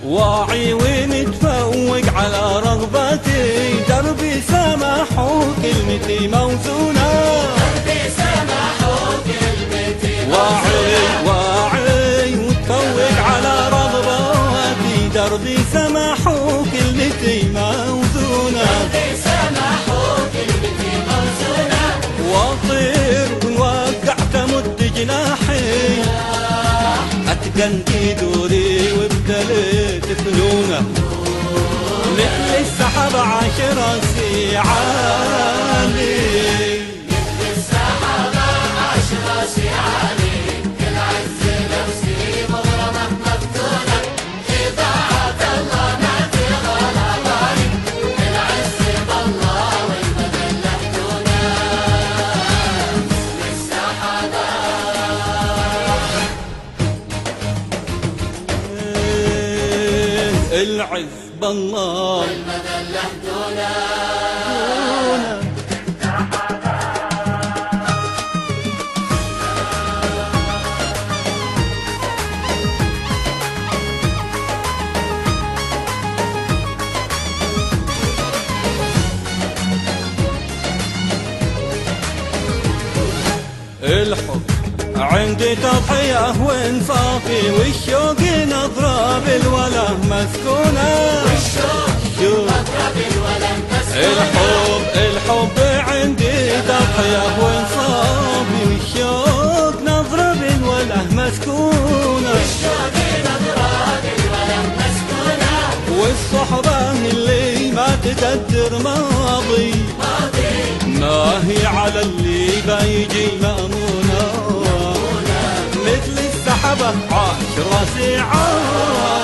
واعي ومتفوق على رغبتي، دربي سمح وكلمتي موزونة. دربي سمح وكلمتي موزونة. واعي ومتفوق على رغبتي، دربي سمح وكلمتي موزونة. دربي سمح وكلمتي موزونة. واطير ونوقع تمد جناحي، اتقن دوري وابتليت فنونه، مثل السحب عاش راسي عالي. مثل السحب عاش راسي عالي، كل عز نفسي مغرمة مفتونة، إضاعة الله ما في غلباني، كل عز بالله والمذلة دونه. مثل السحب العز بالله والمذلة دونه. الحب عندي تضحية وانصافي، والشوق نظرة بالوله مسكونة. الحب عندي تضحية وانصافي، والشوق نظرة بالوله مسكونة. والصحبة اللي ما تقدر ماضي، ما هي على اللي بيجي مأمونة. مثل السحبة عاش راسي عالي.